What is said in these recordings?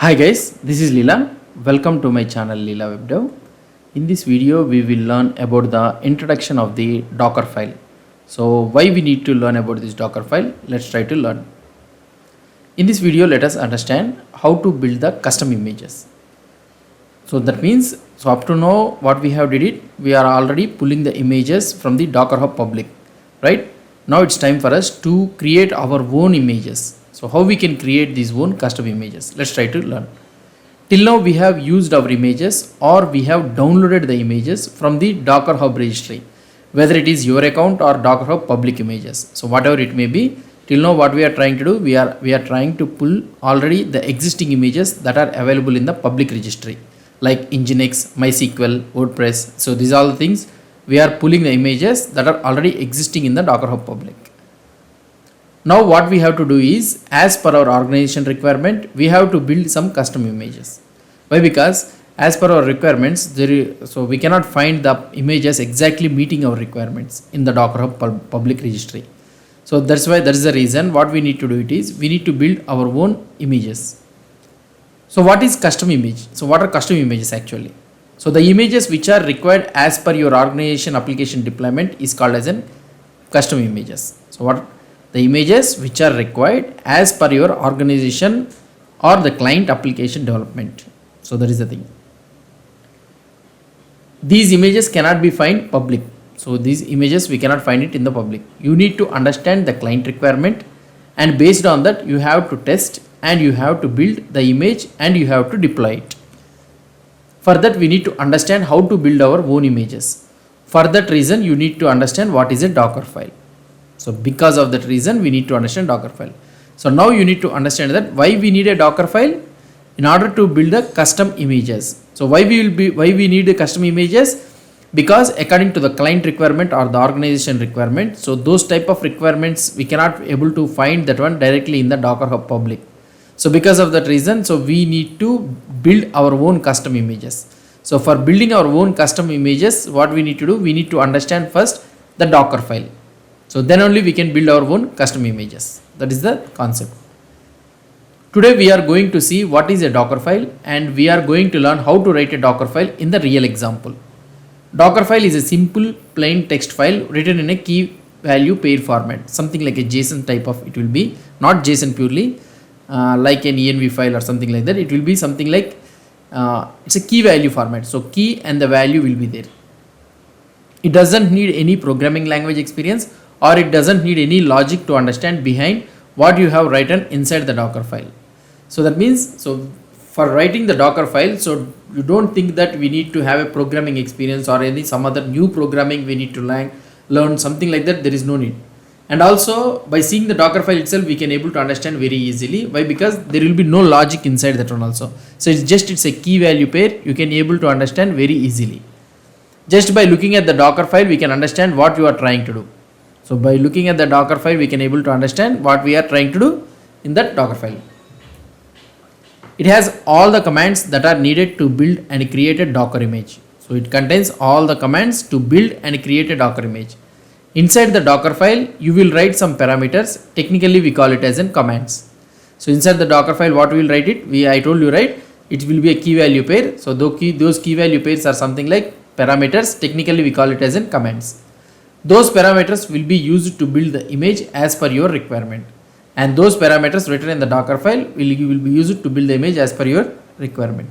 Hi guys, this is Leela. Welcome to my channel Leela WebDev. In this video, we will learn about the introduction of the Dockerfile. So why we need to learn about this Dockerfile? Let's try to learn. In this video, let us understand how to build the custom images. So that means, up to now what we have did it, we are already pulling the images from the Docker Hub public, right? Now it's time for us to create our own images. So how we can create these own custom images? Let's try to learn. Till now we have used our images or we have downloaded the images from the Docker Hub registry, whether it is your account or Docker Hub public images. So whatever it may be, till now what we are trying to do, we are trying to pull already the existing images that are available in the public registry, like Nginx, MySQL, WordPress. So these are all the things we are pulling the images that are already existing in the Docker Hub public. Now what we have to do is, as per our organization requirement, we have to build some custom images. Why? Because as per our requirements, so we cannot find the images exactly meeting our requirements in the Docker Hub public registry. So that is the reason what we need to do it is, we need to build our own images. So what is custom image? So what are custom images actually? So the images which are required as per your organization application deployment is called as an custom images. So what? The images which are required as per your organization or the client application development. So that is the thing. These images cannot be found public. So these images we cannot find it in the public. You need to understand the client requirement, and based on that you have to test and you have to build the image and you have to deploy it. For that we need to understand how to build our own images. For that reason you need to understand what is a Dockerfile. So because of that reason we need to understand Dockerfile. So now you need to understand that why we need a Dockerfile in order to build the custom images. So why we need the custom images? Because according to the client requirement or the organization requirement, so those type of requirements we cannot be able to find that one directly in the Docker Hub public. So because of that reason, so we need to build our own custom images. So for building our own custom images, what we need to do, we need to understand first the Dockerfile. So then only we can build our own custom images. That is the concept. Today we are going to see what is a Dockerfile, and we are going to learn how to write a Dockerfile in the real example. Dockerfile is a simple plain text file written in a key value pair format, something like a JSON type of it will be, not JSON purely, like an env file or something like that. It will be something like it's a key value format. So key and the value will be there. It doesn't need any programming language experience, or it doesn't need any logic to understand behind what you have written inside the Dockerfile. So that means, so for writing the Dockerfile, so you don't think that we need to have a programming experience or some other new programming we need to learn something like that. There is no need. And also by seeing the Dockerfile itself, we can able to understand very easily. Why? Because there will be no logic inside that one also. So it's a key value pair. You can able to understand very easily. Just by looking at the Dockerfile, we can understand what you are trying to do. So by looking at the Dockerfile, we can able to understand what we are trying to do in that Dockerfile. It has all the commands that are needed to build and create a Docker image. So it contains all the commands to build and create a Docker image. Inside the Dockerfile, you will write some parameters. Technically, we call it as in commands. So inside the Dockerfile, what we will write it? I told you, right? It will be a key value pair. So those key value pairs are something like parameters. Technically, we call it as in commands. Those parameters will be used to build the image as per your requirement, and those parameters written in the Dockerfile will be used to build the image as per your requirement.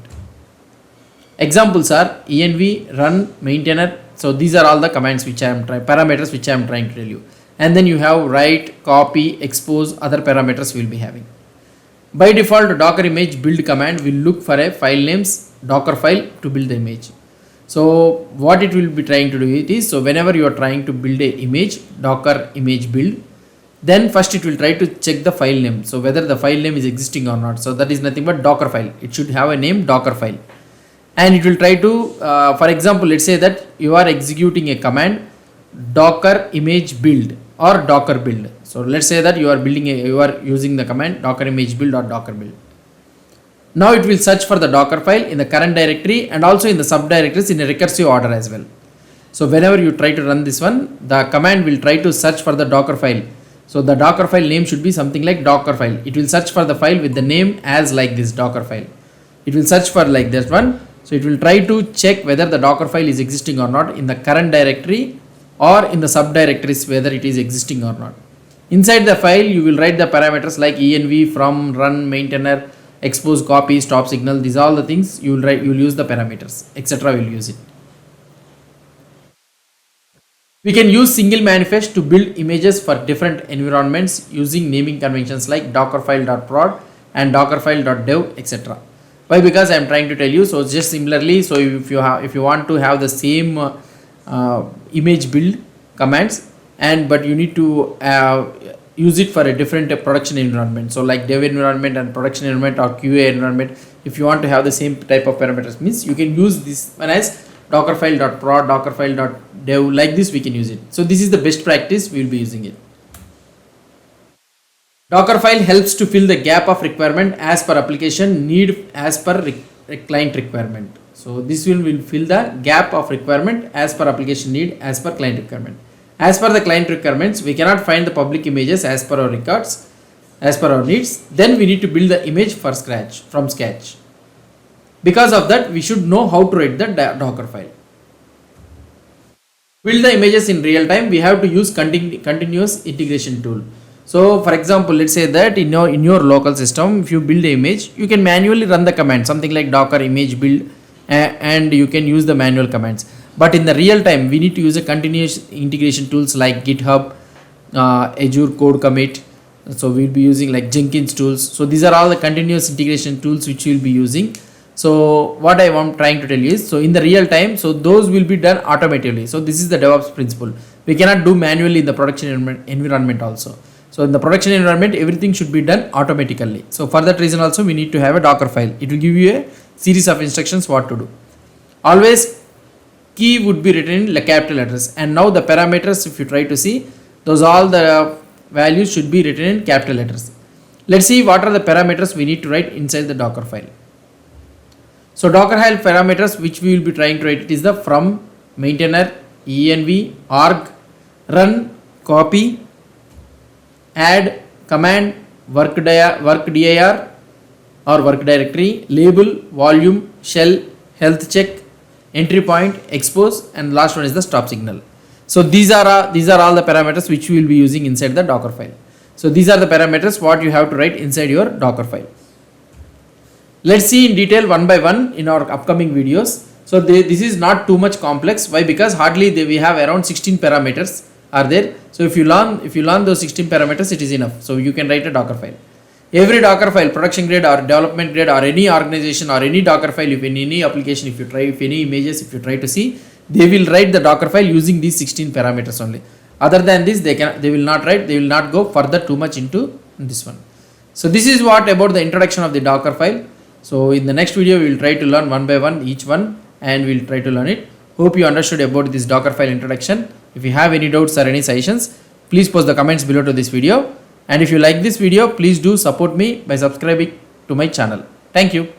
Examples are env, run, maintainer. So these are all the commands which parameters which I am trying to tell you. And then you have write, copy, expose, other parameters we will be having. By default, Docker image build command will look for a file names Dockerfile to build the image. So what it will be trying to do it is, so whenever you are trying to build a image, Docker image build, then first it will try to check the file name. So whether the file name is existing or not. So that is nothing but Dockerfile. It should have a name Dockerfile. And it will try to, for example, let's say that you are executing a command Docker image build or Docker build. So let's say that you are using the command Docker image build or Docker build. Now it will search for the Dockerfile in the current directory and also in the subdirectories in a recursive order as well. So whenever you try to run this one, the command will try to search for the Dockerfile. So the Dockerfile name should be something like Dockerfile. It will search for the file with the name as like this Dockerfile. it will search for like that one. So it will try to check whether the Dockerfile is existing or not in the current directory or in the subdirectories, whether it is existing or not. Inside the file, you will write the parameters like env, from, run, maintainer, expose, copy, stop signal. These are all the things you will write. You will use the parameters, etc. Will use it. We can use single manifest to build images for different environments using naming conventions like dockerfile.prod and dockerfile.dev, etc. Why? Because I am trying to tell you. So just similarly, so if you want to have the same image build commands, but you need to use it for a different production environment. So like dev environment and production environment or QA environment. If you want to have the same type of parameters, means you can use this one as dockerfile.prod, dockerfile.dev. Like this we can use it. So this is the best practice. We will be using it. Dockerfile helps to fill the gap of requirement as per application need as per client requirement. So this will fill the gap of requirement as per application need as per client requirement. As per the client requirements, we cannot find the public images as per our records, as per our needs. Then we need to build the image from scratch. Because of that, we should know how to write the Dockerfile. Build the images in real time. We have to use continuous integration tool. So for example, let's say that in your local system, if you build an image, you can manually run the command, something like docker image build, and you can use the manual commands. But in the real time, we need to use a continuous integration tools like GitHub, Azure Code Commit. So we'll be using like Jenkins tools. So these are all the continuous integration tools which we'll be using. So what I am trying to tell you is, so in the real time, so those will be done automatically. So this is the DevOps principle. We cannot do manually in the production environment also. So in the production environment, everything should be done automatically. So for that reason also, we need to have a Docker file. It will give you a series of instructions what to do. Always key would be written in capital letters. And now the parameters, if you try to see, those all the values should be written in capital letters. Let's see what are the parameters we need to write inside the Docker file. So Dockerfile parameters which we will be trying to write, it is the from, maintainer, env, org, run, copy, add, command, work dir or work directory, label, volume, shell, health check, entry point, expose, and last one is the stop signal. So these are all the parameters which we will be using inside the Docker file. So these are the parameters what you have to write inside your Docker file. Let's see in detail one by one in our upcoming videos. So this is not too much complex. Why? Because hardly we have around 16 parameters are there. So if you learn those 16 parameters, it is enough. So you can write a Docker file. Every Docker file, production grade or development grade or any organization or any Docker file, if in any application, if any images, if you try to see, they will write the Docker file using these 16 parameters only. Other than this, they will not write. They will not go further too much into this one. So this is what about the introduction of the Docker file. So in the next video, we will try to learn one by one each one, and we will try to learn it. Hope you understood about this Dockerfile introduction. If you have any doubts or any suggestions, please post the comments below to this video. And if you like this video, please do support me by subscribing to my channel. Thank you.